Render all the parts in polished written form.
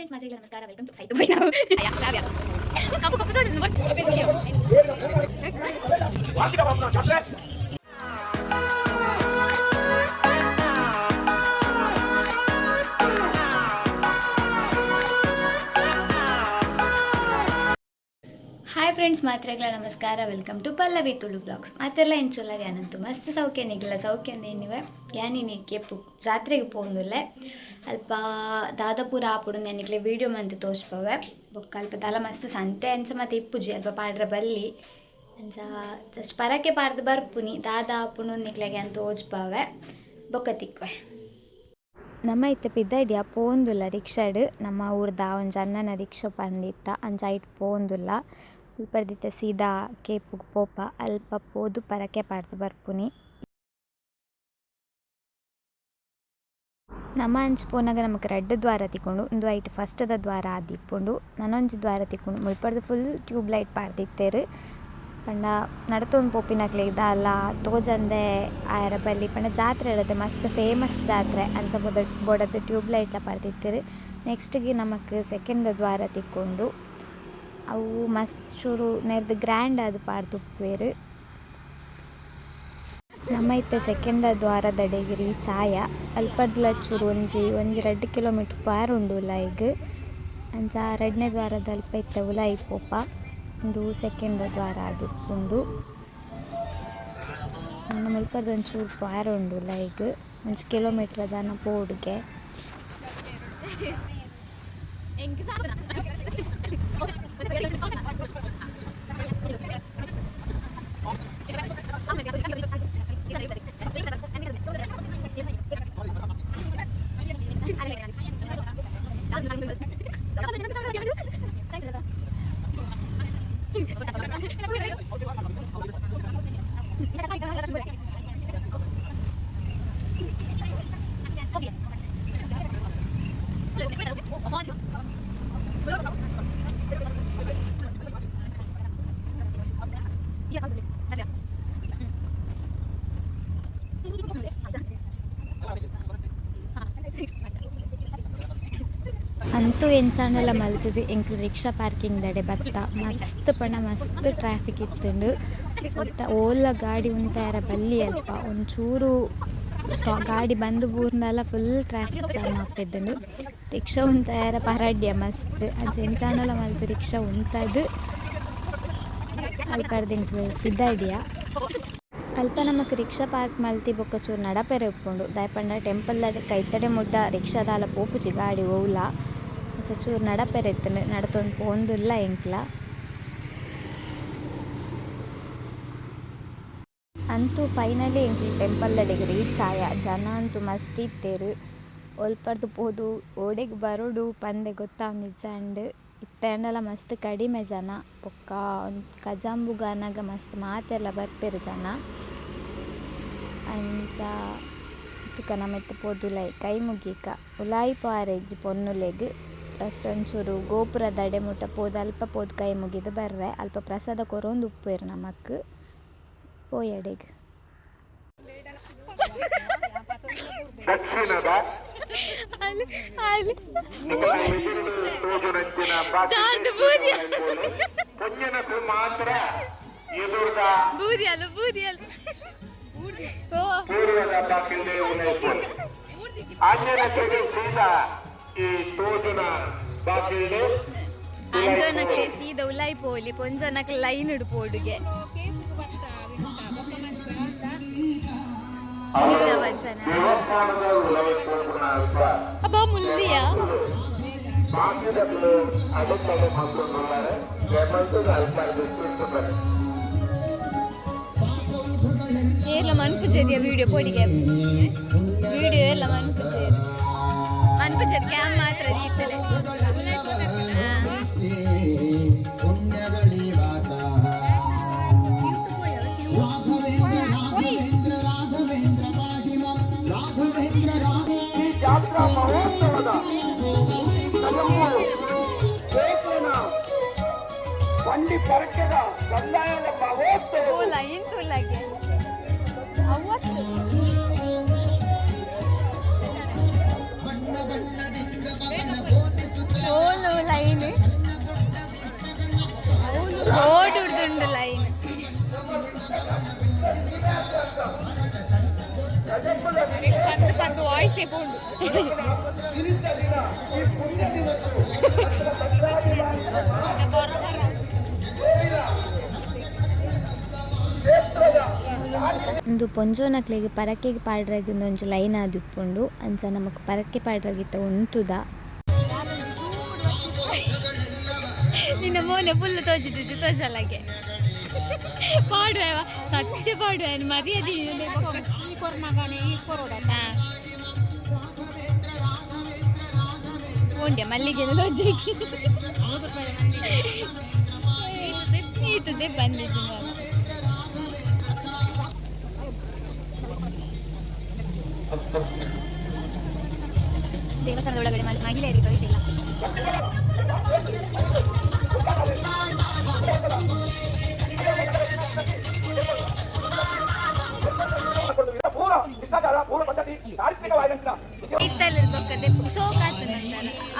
Friends ಮಾತ್ರೆಗೆ ನಮಸ್ಕಾರ, welcome to ಸೈತು by ನಾವು ಕಪ್ಪು ಕಪ್ಪು hi friends ಮಾತ್ರೆಗಳ ನಮಸ್ಕಾರ, welcome to Pallavi Tulu blogs. ಮಾತೆಲ್ಲ ಎಂಚುಲ್ಲರು ಯಾನಂತು ಮಸ್ತ್ ಸೌಖ್ಯ ನಿಗಿಲ್ಲ ಸೌಖ್ಯ ಏನಿವೆ ಯಾನಿ ಕೆಪ್ಪು ಜಾತ್ರೆಗೆ ಪೋಂದುಲ್ಲೆ ಅಲ್ಪ ದಾದಾಪುರ ಆಪುಡು ನೆನಿಕ್ಲೆ ವೀಡಿಯೋ ಮಂತ್ ತೋರಿಸ್ಪವೆ ಬೊಕ್ಕ ಅಲ್ಪ ತಲ ಮಸ್ತ್ ಸಂತೆ ಅಂಚ ಮತ್ತು ಇಪ್ಪುಜಿ ಅಲ್ಪ ಪಾಡ್ರೆ ಬಲ್ಲಿ ಅಂಚ ಜಸ್ಟ್ ಪರಕೆ ಪಾಡ್ದು ಬರ್ಪುನಿ ದಾದ ಆಪುಣು ನಿಕ್ಲೆಗೆ ಅಂತ ತೋಜ್ಪವೆ ಬೊಕ್ಕ ತಿಕ್ವೆ. ನಮ್ಮ ಇತ್ತ ಪಿದ್ದಡಿಯ ಪೋಂದುಲ್ಲ ರಿಕ್ಷಾಡ್ ನಮ್ಮ ಊರ್ದ ಒಂಜಿ ಅಣ್ಣನ ರಿಕ್ಷಾ ಪಂದಿತ್ತ ಅಂಚ ಐಟ್ ಪೋಂದುಲ್ಲ ಉಲ್ಪರ್ದಿತ್ತ ಸೀದಾ ಕೇಪುಗ್ ಪೋಪ ಅಲ್ಪ ಪೋದು ಪರಕೆ ಪಾಡ್ದು ಬರ್ಪುನಿ. ನಮ್ಮ ಅಂಚ ಪೋನಾಗ ನಮಕ್ ರಡ್ಡ್ ದ್ವಾರ ತಿಕ್ಕೊಂಡು ಉಂದು ಐಟ್ ಫಸ್ಟ್ದ ದ್ವಾರ ಆದಿಪ್ಪುಂಡು ನನೊಂಜಿ ದ್ವಾರ ತಿಕ್ಕೊಂಡು ಮುಲ್ಪರ್ದು ಫುಲ್ ಟ್ಯೂಬ್ ಲೈಟ್ ಪಾಡ್ದಿತ್ತೇರು ಪಂಡ ನಡತೊಂದು ಪೋಪಿನಕ್ಲೆ ಇದಲ್ಲ ತೋಜಂದೆ ಆಯರ ಬಲ್ಲಿ ಪಂಡ ಜಾತ್ರೆ ಇರುತ್ತೆ ಮಸ್ತ್ ಫೇಮಸ್ ಜಾತ್ರೆ ಅಂಚ ಬೋಡದ್ದು ಟ್ಯೂಬ್ ಲೈಟ್ಲ ಪಾಡ್ದಿತ್ತೇರು. ನೆಕ್ಸ್ಟ್ಗೆ ನಮಕ್ ಸೆಕೆಂಡ್ ದ್ವಾರ ತಿಕ್ಕೊಂಡು ಅವು ಮಸ್ತ್ ಚೂರು ನೆರ್ದು ಗ್ರ್ಯಾಂಡ್ ಅದು ಪಾಡ್ದುಪ್ಪೇರು. ನಮ್ಮ ಇತ್ತ ಸೆಕೆಂಡ್ ದ್ವಾರದಡೆಗೆ ರೀಚ್ ಆಯ ಅಲ್ಪಡ್ಲ ಚೂರು ಒಂಜಿ 2 ಕಿಲೋಮೀಟರ್ ಪಾರು ಉಂಡು ಉಲಾಯಿಗ್ ಅಂಚ 2ನೇ ದ್ವಾರದ ಅಲ್ಪ ಇತ್ತ ಉಲಾಯಿ ಪೋಪ ಒಂದು ಸೆಕೆಂಡ್ ದ್ವಾರ ಅದು ಉಂಡು ಮುಲ್ಪರ್ದು ಒಂಚೂರು ಪಾರು ಉಂಡು ಉಲಾಯಿಗ್ 1 ಕಿಲೋಮೀಟರ್ ಅದನ್ನ ಪೋಡ್ಗೆ. ಅಂತೂ ಎಂಚಾಂಡಲ ಮಲ್ತದು ಎಂಕ್ ರಿಕ್ಷಾ ಪಾರ್ಕಿಂಗ್ ದಡೆ ಬತ್ತ ಮಸ್ತ್ ಪಂಡ ಮಸ್ತ್ ಟ್ರಾಫಿಕ್ ಇತ್ತುಂಡು ಒಟ್ಟ ಓಲ ಗಾಡಿ ಉಂತಾಯರ ಬಲ್ಲಿ ಅಲ್ಪ ಒಂಚೂರು ಗಾಡಿ ಬಂದು ಬೂರ್ನಲ ಫುಲ್ ಟ್ರಾಫಿಕ್ ಜಾಮ್ ಆಗ್ತಿದ್ದುಂಡು. ರಿಕ್ಷಾ ಉಂತಾಯರ ಪರಡ್ಯ ಮಸ್ತ್ ಅಂಚ ಎಂಚಾಂಡಲ ಮಲ್ತು ರಿಕ್ಷಾ ಉಂತದು ಅಲ್ಪರ್ದಿಂಕ್ ಪಿದ್ದಡಿಯ ಅಲ್ಪ ನಮಕ್ ರಿಕ್ಷಾ ಪಾರ್ಕ್ ಮಲ್ತಿ ಬೊಕ್ಕ ಚೂರು ನಡಪೆರೆ ಉಪ್ಪುಂಡು ದಾಯಪಂಡ ಟೆಂಪಲ್ ಕೈತಡೆ ಮುಡ್ಡ ರಿಕ್ಷಾದಾಲ ಪೋಪುಜಿ ಗಾಡಿ ಓವ್ಲ ಚೂರು ನಡಪೆರೆ ಇತ್ತುಂಡು ನಡತೊಂದು ಪೋಂದುಲ್ಲ ಎಂಕ್ಲ. ಅಂತೂ ಫೈನಲಿ ಎಂಕ್ಲು ಟೆಂಪಲ್ದಡೆಗೆ ರೀಚ್ ಆಯ. ಜನ ಅಂತೂ ಮಸ್ತ್ ಇತ್ತೇರು ಒಲ್ಪರ್ದು ಪೋದು ಓಡೆಗ್ ಬರೋಡು ಪಂದೆ ಗೊತ್ತಾಂದಿಜ್ಜಂಡ್ ಇತ್ತಂಡಲ ಮಸ್ತ್ ಕಡಿಮೆ ಜನ ಬೊಕ್ಕ ಕಜಾಂಬುಗಾನಾಗ ಮಸ್ತ್ ಮಾತೆಲ್ಲ ಬರ್ಪೆರು ಜನ ಅಂಚ ತುಕ ನಮೆತ್ತ ಪೋದುಲಾಯಿ ಕೈ ಮುಗೀಕ ಉಲಾಯಿ ಪಾರೆ ಇಜ್ಜಿ ಪೊನ್ನುಲೆಗ್ ಫಸ್ಟ್ ಒಂಚೂರು ಗೋಪುರದ ಅಡೆ ಮುಟ್ಟ ಪೋದು ಅಲ್ಪ ಪೋದು ಕೈ ಮುಗಿದು ಬರ್ರೆ ಅಲ್ಪ ಪ್ರಸಾದ ಕೊರೊಂದು ಉಪ್ಪೇರು ನಮಕ್ ಪೋಯಡೆಗ್. ದಕ್ಷಿಣದ ಮಾತ್ರ ಎದುರ್ದ ಪೂರ್ವದ ಬಾಕಿಲ್ದೆ ಆಂಜನ ಸೀದಾ ಈ ತೋಜುನ ಬಾಕಿಲ್ದೆ ಅಂಜನಕ್ಲೆ ಸೀದಾ ಉಲಾಯಿ ಪೋಲಿ ಪೊಂಜನಕ್ಲೆ ಲೈನ್ ಇಡು ಪೋಡುಗೆ ಅಬ್ಬಾ ಮುಲ್ಲಿಯ ಏರ್ಲ ಮನ್ಪುಜೆರಿಯ ವಿಡಿಯೋ ಪೋಡಿಗೆ ವಿಡಿಯೋ ಎಲ್ಲ ಮನ್ಪುಜೆರಿ ಕ್ಯಾಮ್ ಮಾತ್ರ ರೀತದೆ. ಯಾತ್ರಾ ಮಹೋತ್ಸವದ ಬಂಡಿ ಪರಕೆದ ಸಂದಾಯದ ಮಹೋತ್ಸವ ವಾಯ್ಸೇ ಬೋಂಡು ಒಂದು ಪೊಂಜೋನಕ್ಲೆಗ್ ಪರಕೆಗ್ ಪಾಡ್ರಗಿಂದ ಒಂಜಿ ಲೈನ್ ಆದಿಪ್ಪುಂಡು ಅಂಚ ನಮಕ್ ಪರಕೆ ಪಾಡ್ರಗಿತ್ತ ಉಂತುದ ನಿನ್ನ ಮೋನೆ ಫುಲ್ ತೋಜಿದ್ದು ತೋಜಲಗೆ ಪಾಡುವ ಸತ್ಯ ಪಾಡುವ ಮರ್ಯಾದೆ ಓಂಡ್ಯ ಮಲ್ಲಿಗೆ ತೋಜಿ ಈತದೆ ಬಂದಿದ್ದು ನಾನು ದೇವಸ್ಥಾನದ ಒಳಗಡೆ ಮಹಿಳೆಯರಿಗೆ ಪ್ರವೇಶ ಇಲ್ಲ.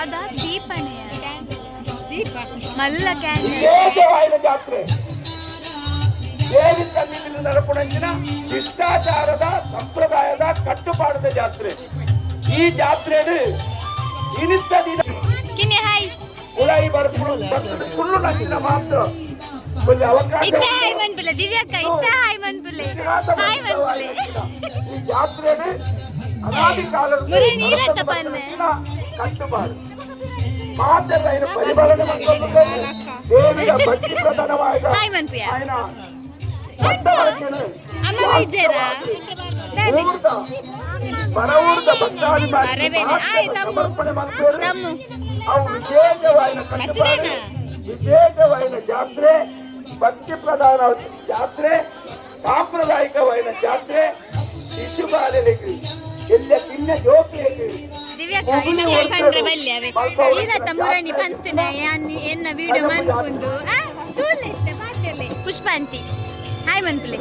ಅದ ದೀಪಣೆಯ ದೀಪ ಮಲ್ಲ ಜಾತ್ರೆ ದೇವಿ ಸನ್ನಿಧಿಯಲ್ಲಿ ನಡಪುಣಂಚಿನ ಶಿಷ್ಟಾಚಾರದ ಸಂಪ್ರದಾಯದ ಕಟ್ಟುಪಾಡದ ಜಾತ್ರೆ. ಈ ಜಾತ್ರೆಯಲ್ಲಿ ಇನಿಸ್ತ ದಿನ ಉಳಾಯಿ ಫುಲ್ಲು ನಂಚಿನ ಮಾತ್ರ ಒಂದು ಅವಕಾಶ ಈ ಜಾತ್ರೆಯಲ್ಲಿ ಅನಾದಿ ಕಾಲದ ಕಟ್ಟುಪಾಡು ಮಾತೆಲ್ಲ ಪರಿಪಾಲನೆ ದೇವಿಯ ಭಕ್ತಿ ಪ್ರಧಾನವಾದ ఆయన ಬರವೂರ್ದ ಭಕ್ತಾಭಿಮಾನಿ ಸಮರ್ಪಣೆ ಮಾಡ್ತಾರೆ. ಅವು ವಿಶೇಷವಾದ ಜಾತ್ರೆ, ಭಕ್ತಿ ಪ್ರಧಾನ ಜಾತ್ರೆ, ಸಾಂಪ್ರದಾಯಿಕವಾದ ಜಾತ್ರೆ. ಶಿಶುಪಾಲನೆಗೆ ಎಲ್ಲ ಚಿನ್ನ ಜೋಕಿಗೆ ಪುಷ್ಪಾಂತಿ ಹಾಯ್ ಮನ್ಪುಲೆ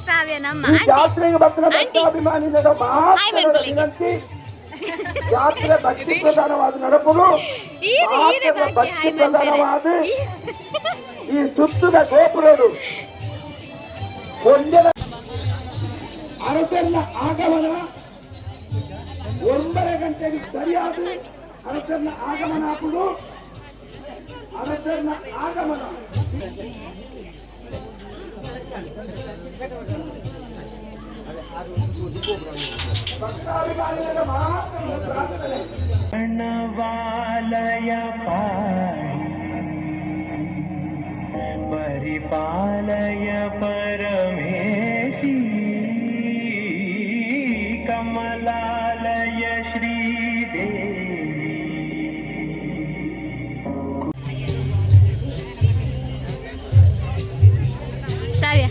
ಶ್ರಾವ್ಯ ನಮ್ಮ ಜಾತ್ರೆಗೆ ಭಕ್ತಾಭಿಮಾನಿ ವಿನಂತಿ. ಜಾತ್ರೆ ಭಕ್ತಿ ಪ್ರಧಾನವಾದ ನಡಪುದು, ಭಕ್ತಿ ಪ್ರಧಾನವಾದ ಈ ಸುತ್ತದ ಗೋಪುರರು ಒಂದರ ಅರಸನ್ನ ಆಗಮನ 9 ಗಂಟೆಗೆ ಸರಿಯಾದ ಅರಸನ್ನ ಆಗಮನ ಹಾಕುದು. ಅರಸನ್ನ ಆಗಮನ ಪ್ರಣವಾಲಯ ಪರಿಪಾಲಯ ಪರಮೇಶಿ ಕಮಲಾಲಯ ಶ್ರೀದೇವಿ ಶ್ರಾವ್ಯ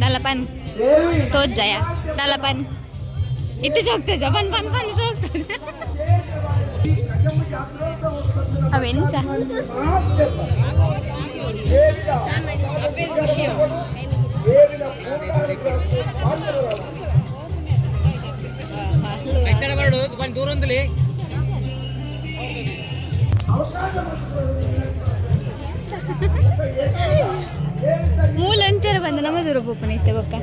dalapan tod jaya dalapan itu sok tuh japan pan sok tuh awenca ಮೂಲಂತರ ಬಂದ ನಮ್ಮ ದೂರ ಪೋಪನ ಇತ್ತೆ ಬೊಕ್ಕ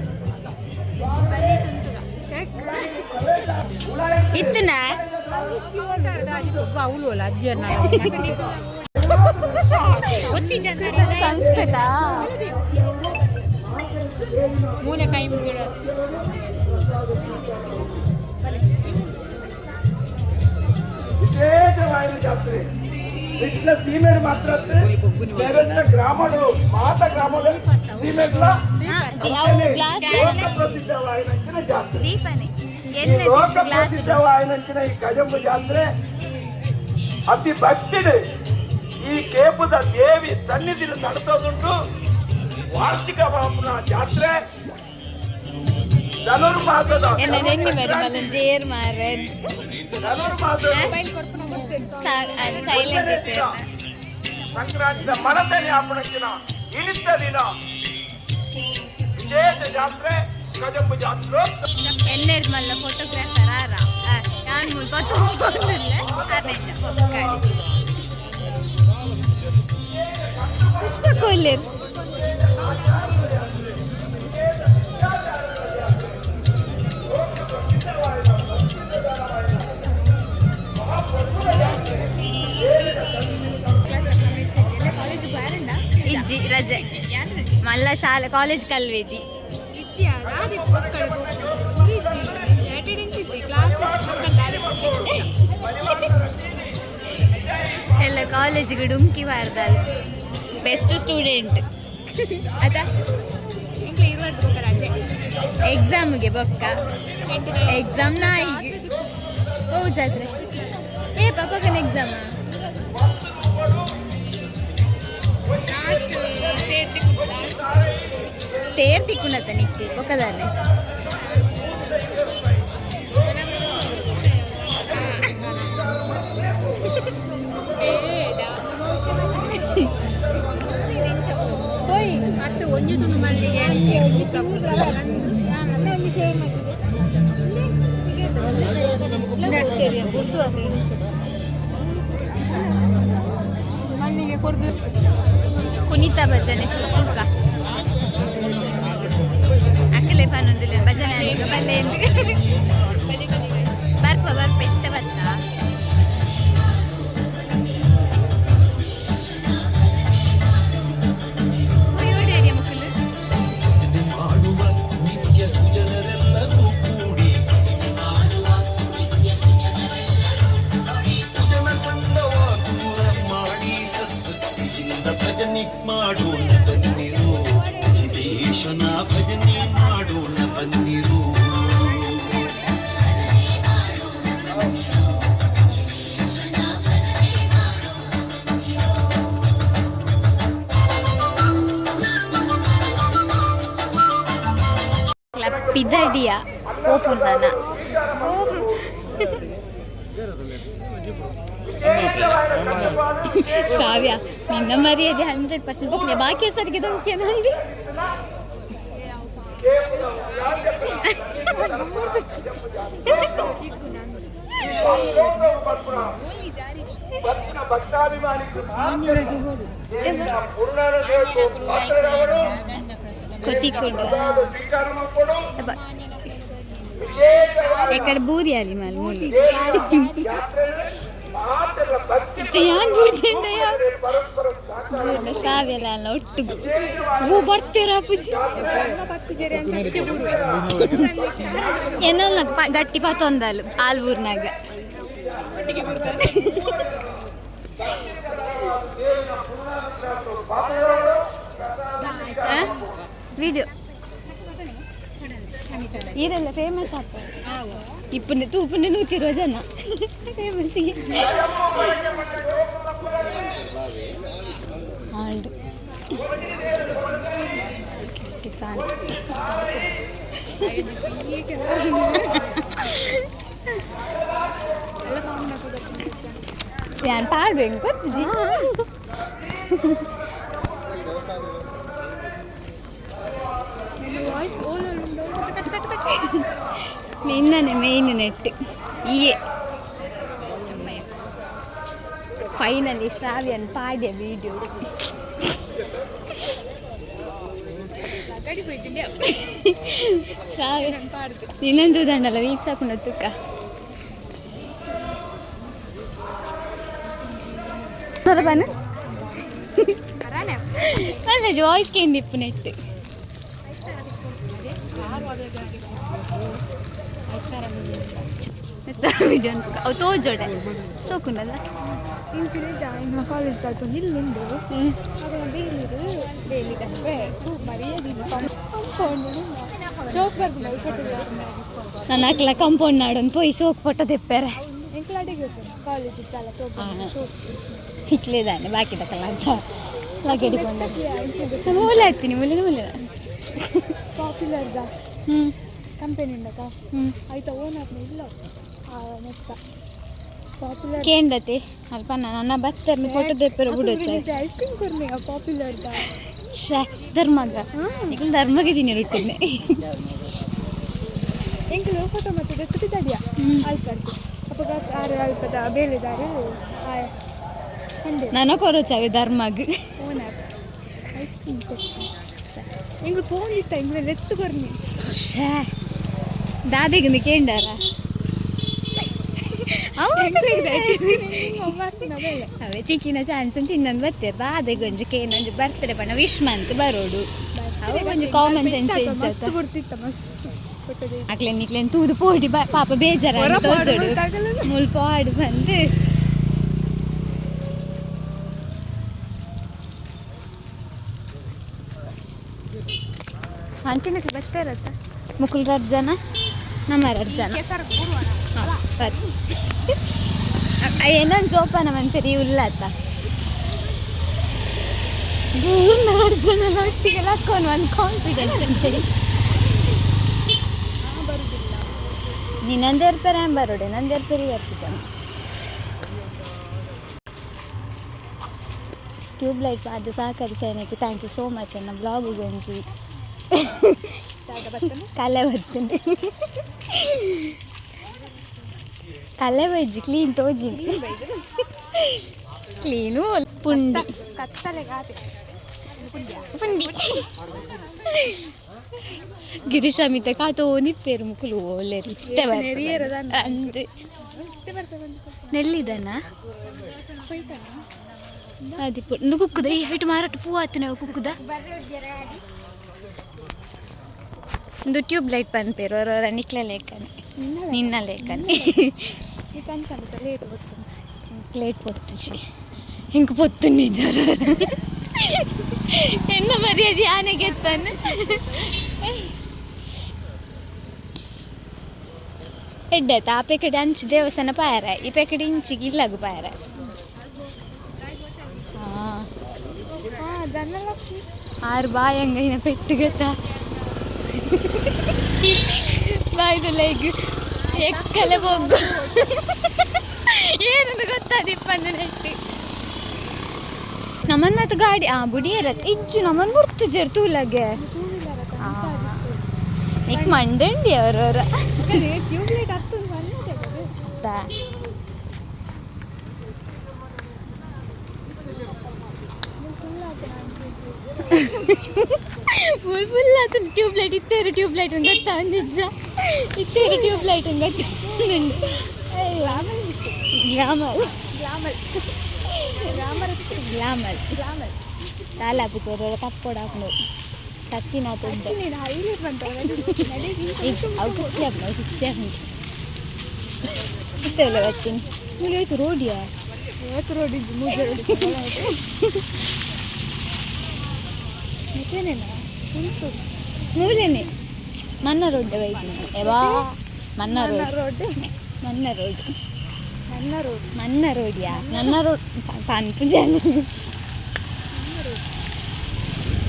ಇತ್ತನ ಸಂಸ್ಕೃತ ಮೂಲೆ ಕೈ ವಿಶೇಷವಾದ ಜಾತ್ರೆ. ಇಟ್ಲ ಸೀಮೆಡ್ ಮಾತ್ರ ಗ್ರಾಮಗಳು ಮಾತ ಗ್ರಾಮದಲ್ಲಿ ಸೀಮೆಡ್ಲ ಪ್ರಸಿದ್ಧವಾದ ಜಾತ್ರೆ. ಲೋಕ ಪ್ರಸಿದ್ಧವಾದ ಈ ಕಜಂಬ ಜಾತ್ರೆ ಅತಿ ಭಕ್ತಿದೆ. ಈ ಕೇಪುದ ದೇವಿ ಸನ್ನಿಧಿಯಲ್ಲಿ ನಡೆಸೋದುಂಟು. ವಾರ್ಷಿಕ ಜಾತ್ರೆ ಧನುರ್ಮಾಸದ ಸಂಕ್ರಾಂತಿಯ ಮನತೆ ಜ್ಞಾಪನಕ್ಕಿನ ಇಳಿತ ದಿನ ವಿಶೇಷ ಜಾತ್ರೆ ಕಜಂಬು ಜಾತ್ರೆ. ಎಲ್ಲರೂ ಮಲ್ಲ ಫೋಟೋಗ್ರಾಫರ್ ಆರ ನಾನು ಮುಲ್ಪತ್ತು ಪುಷ್ಪ ಕೊಯ್ಲೇರು ಕಲ್ವೇಜಿ ರಜೆ ಮಲ್ಲ ಶಾಲೆ ಕಾಲೇಜ್ ಕಲ್ವೇಜಿ ಎಲ್ಲ ಕಾಲೇಜಿಗೆ ಡುಮ್ಕಿ ಬಾರ್ದಲ್ಲ ಬೆಸ್ಟ್ ಸ್ಟೂಡೆಂಟ್ ಅದ ಎಕ್ಸಾಮ್ಗೆ ಬೊಕ್ಕ ಎಕ್ಸಾಮ್ ನಾಯಿಗೆ ಓ ಜಾತ್ರೆ ಏ ಪಾಪಗನ ಎಕ್ಸಾಮ ತೇರ್ ತಿಕ್ಕುಣತ ನಿಕ್ಕಿ ಬೊಕ್ಕದಾನೆ ಕುಣಿತ ಭಜನೆ ಸುಕ್ಕ ಅಕ್ಕಲೆ ಪನ್ನೊಂದಿಲ್ಲ ಭಜನೆ ಈಗ ಬಲ್ಲೆ ಬರ್ಪ ಎತ್ತ ಬತ್ತ ಮಾಡೋಣ ಬನ್ನಿರು ಶಿವೇಶನ ಭಜನೆ ಮಾಡೋಣ ಬನ್ನಿರು ಪಿದಡಿಯ ಓಪುಂಡನ ಶ್ರಾವ್ಯ ನಿನ್ನ ಮರ್ಯಾದೆ 100% ಒಪ್ಪನೆ ಬಾಕಿ ಹೆಸರಿಗೆ ಧಮಕಿ ನಂದಿ ಕೊತ್ತಿಕೊಂಡು ಎಕಡೆ ಬೂರಿ ಅಲ್ಲಿ ಮಾಲ್ ಮೂಲಿ ಯಾನ್ ಬಿಡ್ತೇನೆ ಶ್ರಾವ್ಯಲ್ಲ ಅಲ್ಲ ಒಟ್ಟಿಗೂ ಹೂ ಬರ್ತೀರ ಅಪ್ಪುಜಿ ಏನಲ್ಲ ಗಟ್ಟಿ ಪಾತೊಂದಲ್ಲ ಆಲ್ಬೂರ್ನಾಗ ವಿಡಿಯೋ ಈರೆಲ್ಲ ಫೇಮಸ್ ಆಗ್ತದೆ ಇಪ್ಪನ್ನೆ ತೂಪನ್ನೆ ನೂತಿರೋ ಜನ ಫೇಮಸ್ಸಿಗೆ ಹಾಂಡು ಕಿಸಾನ್ ಯಾನ್ ಪಾಡ್ಬೇಕು ಗೊತ್ತಿಜಿ ನಿನ್ನನೆ ಮೇಯ್ನ್ ನೆಟ್ ಈಯೇ ಫೈನಲಿ ಶ್ರಾವ್ಯನ್ ಪಾಡ್ಯ ವಿಡಿಯೋ ಶ್ರಾವ್ಯ ನಿನ್ನಂದು ದಂಡಲ್ಲ ವೀಪ್ ಸಾಕೊಂಡ ತುಕ್ಕ ಬನು ಅಲ್ಲ ವಾಯ್ಸ್ ಕೇಂದ್ರ ಇಪ್ಪು ನೆಟ್ ವಿಡಿಯೋ ಅವು ತೋಜೋಡೆ ಸೋಕುಂಡಲ್ಲ ಇಂಚಿನ ಜಾಯಿನ್ ಕಾಲೇಜ್ ತಗೊಂಡು ಇಲ್ಲಿಂದು ಡೈಲಿ ಅಷ್ಟೇ ಶೋಕ್ ಬರ್ಬೋದು ನನ್ನ ಅಕ್ಲ ಕಂಪೌಂಡ್ ನಾಡೊಂದು ಪೋಯಿ ಶೋಕ್ ಫೋಟೋ ತೆಪ್ಪೇರೆ ಎಂಕ್ಲಾಟಿಗೆ ಕಾಲೇಜ್ ಇತ್ತಲ್ಲ ಇಕ್ಲೇದಾನೆ ಬಾಕಿ ತಕಲ್ಲ ಅಂತ ಲಗಡಿಕೊಂಡ ಮೂಲೆ ಹತ್ತೀನಿ ಮೂಲೆ ಪಾಪ್ಯುಲರ್ದ ಕಂಪೆನಿಂದ ಆಯ್ತಾ ಓನ್ ಆದ್ಮೇಲೆ ಇಲ್ಲ ಮೊತ್ತ ಪಾಪ್ಯುಲರ್ ಕೇಂಡತೆ ಅಲ್ಪ ನನ್ನ ಬರ್ತಾರೆ ಫೋಟೋ ತೆಪ್ಪೇರೆ ಬಿಡೋಚ್ಚ ಐಸ್ ಕ್ರೀಮ್ ಕೊರ್ಮಿ ಪಾಪ್ಯುಲರ್ದ ಶೇ ಧರ್ಮಗ ಈಗ ಧರ್ಮಗಿದ್ದೀನಿ ರೊಟ್ಟಿನೆ ಎಂಕಲು ಫೋಟೋ ಮತ್ತೆ ಎತ್ತಿದ್ದಾಡಿಯಾ ಆಯ್ತು ಅಪ್ಪಗ ಆರು ಅಲ್ಪದ ಬೇಲಿದಾರು ನನ್ನ ಕೊರೋಚಾವೆ ಧರ್ಮಗ್ ಓನರ್ ಐಸ್ ಕ್ರೀಮ್ ಎಂಗ್ಳು ಫೋನ್ ಇತ್ತ ಎಂಗ್ಳು ಎತ್ತು ಕೊರ್ಮಿ ಶೇ ದಾದಿಗಿಂದು ಕೇಂಡಾರ ಅವೇ ತಿಕ್ಕಿನ ಚಾನ್ಸ್ ತಿನ್ನೊಂದು ಬರ್ತಿರ್ತ ಅದೇ ಗೊಂಜು ಕೇನೊಂದು ಬರ್ತಡೆ ಪಣ ವಿಶ್ ಮಂತ್ ಬರೋಡು ಅವು ಒಂದು ಕಾಮನ್ ಸೆನ್ಸ್ ಇಜ್ಜತ್ತ ಅಕ್ಲೇನ್ ನಿಕ್ಲೇನ್ ತೂದು ಪೋಡಿ ಪಾಪ ಬೇಜಾರ ತೋಜೋಡು ಮುಲ್ಪ ಆಡು ಬಂದು ಅಂಟಿನಕ್ಕೆ ಬರ್ತಾ ಇರತ್ತ ಮುಕುಲ್ 2 ಜನ ನಮ್ಮ 2 ಜನ ಸರಿ ಏನೊಂದು ಜೋಪಾನ ಮಂಪೇರಿ ಉಲ್ಲತ್ತ ದೂರ 2 ಜನ ಒಟ್ಟಿಗೆ ಹಾಕೊಂಡು ಒಂದು ಕಾನ್ಫಿಡೆನ್ಸ್ ಅಂತೇಳಿ ನೀ ನಂದೇರ್ಪೇರ ಬರೋಡೆ ನಂದೇರ್ಪೇರಿ ಬರ್ತಿ ಜನ ಟ್ಯೂಬ್ ಲೈಟ್ ಅದು ಸಹಕರಿಸೋನಕ್ಕೆ ಥ್ಯಾಂಕ್ ಯು ಸೋ ಮಚ್ ಅನ್ನ ಬ್ಲಾಗು ಗಂಜಿ ಕಲೆ ಬರ್ತಂಡೆ ಕಲೆ ಬಜ್ಜಿ ಕ್ಲೀನ್ ತೋಜಿನಿ ಕ್ಲೀನು ಪುಂಡಿ ಪುಂಡಿ ಗಿರೀಶ ಮಿತ ಕಾತೋ ನಿಪ್ಪೇರು ಮುಕ್ಕಲು ಒಳ್ಳೆ ಅಂದೆ ನೆಲ್ಲಿದನ ಅದು ಇಂದು ಕುಕ್ಕುದ ಈ ಹೈಟ್ ಮಾರಾಟ ಪೂ ಆತನ ಕುಕ್ಕುದ ಒಂದು ಟ್ಯೂಬ್ ಲೈಟ್ ಪನ್ಪೇರು ಅವರವರ ನಿಕ್ಲ ಲೇಖನೆ ನಿನ್ನ ಲೇಖನೆ ಪ್ಲೇಟ್ ಪೊತ್ತುಚಿ ಹಿಂಗೆ ಪೊತ್ತು ನಿಜಾರ ಹೆಣ್ಣ ಮರ್ಯಾದೆ ಆನೆಗೆ ಎತ್ತಾನೆ ಎಡ್ಡಾಯ್ತು ಆ ಪೆಕಡೆ ಅಂಚು ದೇವಸ್ಥಾನ ಪಾಯರ ಈ ಪೆಕಡೆ ಇಂಚಿಗೆ ಇಲ್ಲಾಗು ಪಾಯರ ಆರು ಬಾಯಂಗೈನ ಪೆಟ್ಟುಗತ್ತ ಬಾಯ್ದು ಲೈಗ್ ಎಕ್ಕಲೆ ಹೋಗು ಏನಂತ ಗೊತ್ತಾದಿಪ್ಪಂದು ನೆಟ್ಟಿ ನಮ್ಮನ್ನ ಮತ್ತು ಗಾಡಿ ಬುಡಿ ಇರತ್ತೆ ಇಜ್ಜು ನಮ್ಮನ್ನು ಗುರ್ತು ಜರ್ ತೂಲಗೆ ಈಗ ಮಂಡಂಡಿ ಅವರವರ ಫುಲ್ ಫುಲ್ ಆತ ಟ್ಯೂಬ್ ಲೈಟ್ ಇತ್ತೇರು ಟ್ಯೂಬ್ ಲೈಟ್ ಅಂತ ಗೊತ್ತಾ ನಿಜ ಇತ್ತೇರು ಟ್ಯೂಬ್ ಲೈಟ್ ಅಂತ ಗೊತ್ತುಂಡು ಗ್ಲಾಮರ್ ಗ್ಲಾಮರ್ ತಾಲಾಪು ಚೋರ ಕಪ್ಪೋಡ ಹಾಕೊಂಡು ಕತ್ತಿನ ತುಂಬ ಅವು ಖುಷಿ ಇತ್ತಲ್ಲ ಬರ್ತೀನಿ ನೀವು ಆಯ್ತು ರೋಡಿಯಾ ರೋಡ್ ಇದ್ದು ಮೂಲೆನೆ ಮನ್ನ ರೋಡ್ ಬೈತೀನಿ ಯಾವಾ ಮನ್ನ ರೋಡ್ ಮನ್ನ ರೋಡ್ ಮನ್ನ ರೋಡಿಯಾ ನನ್ನ ರೋಡ್ ಪನ್ಪು ಜನ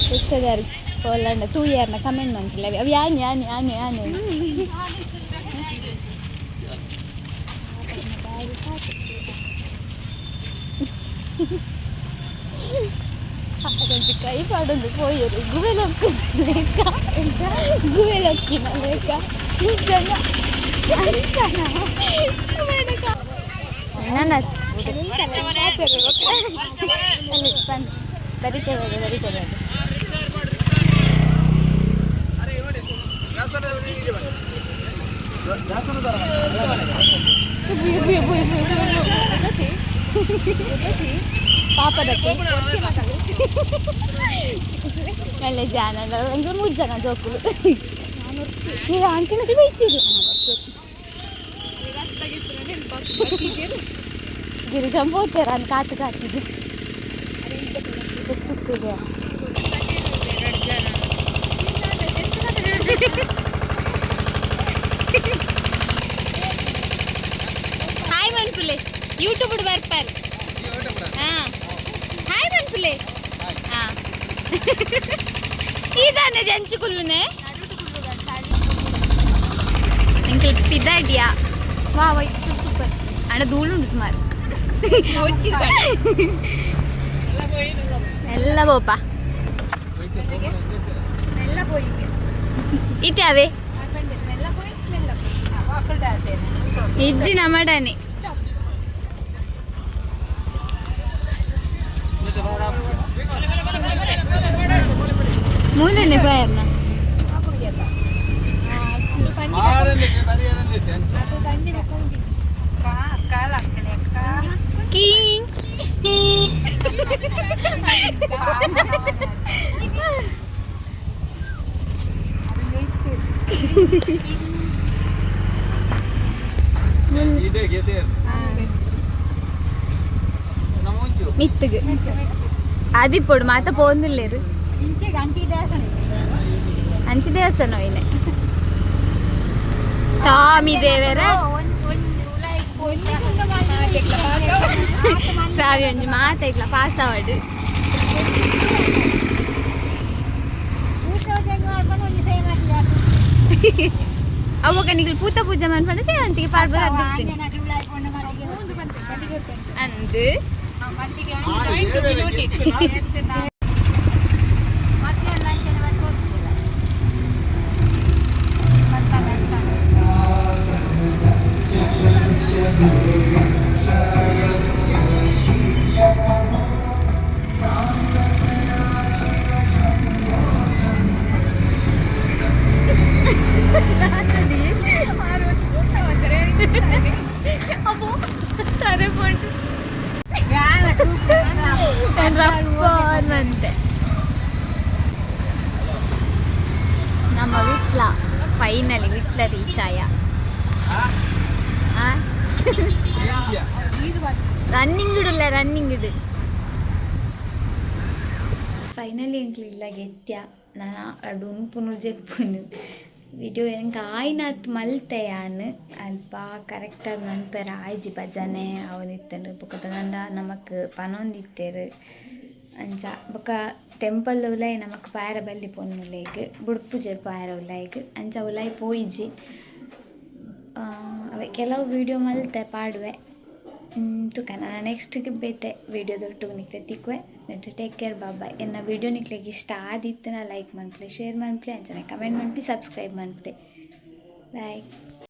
ಶಿಕ್ಷಕರು ಕೋಲಂಡ ತೂ ಯಾರನ್ನ ಕಮೆಂಟ್ ಮಾಡ್ತಿಲ್ಲ ಅವು ಯಾನೆ ಯಾನೆ ಯಾನೆ ಯಾನೆ కొంచెం కై పడుంది పోయారు గువెలొక్కిన లేక నిజంగా పాపదకి మళ్ళీ జానలో ఇంకా 3 జನ జోకులు మీరు ఆంటీనకి పోయిచ్చేది గిరిజం పోతారు అని కాத்து కాத்துది చెట్టుకురా హాయ్ మన్పులే యూట్యూబ్ ಬರ್ತಾರೆ హాయ్ మన్పులే ఇదానే జంచుకుల్లునే ఇంకా పిదాడియా వా వై సూపర్ అంటే ధూళుండు సుమారు ಎಲ್ಲ ಬೋಪ ಇತ್ಯಾವೆ ಇಜ್ಜಿನ ಮಾಡಾನೆ ಮೂಲೆನೆ ಬಾಯರ್ನ ಕಿಂಗ್ మిత్తుగు అది ఇప్పుడు మాత పోందులేరు ಅಂಚಿ ದೇವಸ್ಥಾನ ಇಲ್ಲೇ ಸ್ವಾಮಿ ದೇವರ ಶ್ರಾವ್ಯ ಒಂಜಿ ಮಾತ ಇಟ್ಲ ಪಾಸ್ ಆವಡು ಅವಾಗ ನಿಗಲು ಪೂತ ಪೂಜೆ ಮಾಡ್ಕೊಂಡು ಸೇವಂತಿಗೆ ಪಾಡ್ಬೋದು ಅಂದು ಅಂತೆ ನಮ್ಮ ವಿಟ್ಲ ಫೈನಲಿ ವಿಟ್ಲ ರೀಚ್ ಆಯ ರನ್ನಿಂಗ್ ಇಡಲ್ಲ ರನ್ನಿಂಗ್ ಇಡು ಫೈನಲಿ ಎಂಕ್ಲಿಲ್ಲ ಗೆತ್ಯ ನಾನು ಅಡು ಉಂಪುನು ಜೆಪ್ಪುನು ವಿಡಿಯೋ ಎಂಕ ಆಯ್ನಾತ್ ಮಲ್ತೆಯಾನ್ ಅಲ್ಪ ಕರೆಕ್ಟಾಗಿ ಮನ್ಪೆರ ಆಯ್ಜಿ ಭಜನೆ ಅವನಿತ್ತನು ಬೊಕ ನಂಡ ನಮಕ್ ಪನೊಂದಿತ್ತೇರು ಅಂಚ ಬೊಕ ಟೆಂಪಲ್ ಉಲೈ ನಮಕ್ ಪಾಯರ ಬಲ್ಲಿ ಪೊನ್ನುಲೇಗ್ ಬುಡ್ಪುಜೆರ್ ಪಾಯರ ಉಲೈಗ್ ಅಂಚ ಉಲೈ ಪೋಯಿಜಿ ಅವೆ ಕೆಲವು ವಿಡಿಯೋ ಮಲ್ತೆ ಪಾಡುವೆ ತುಕ ನಾನು ನೆಕ್ಸ್ಟ್ಗೆ ಬೇತೆ ವಿಡಿಯೋ ದೊಟ್ಟು ನಿಕ್ಲೆ ತಿಕ್ವೆ ನೆಟ್ಟು ಟೇಕ್ ಕೇರ್ ಬಾಯ್ ಎನ್ನ ವಿಡಿಯೋ ನಿಕ್ಲೆಗೆ ಇಷ್ಟ ಆದಿತ್ತು ನಾ ಲೈಕ್ ಮಾಡ್ಪ್ಲೆ ಶೇರ್ ಮಾಡ್ಪ್ಲೆ ಅಂಚನೆ ಕಮೆಂಟ್ ಮಾಡ್ಪಿ ಸಬ್ಸ್ಕ್ರೈಬ್ ಮಾಡ್ಪ್ಲೆ ಬಾಯ್.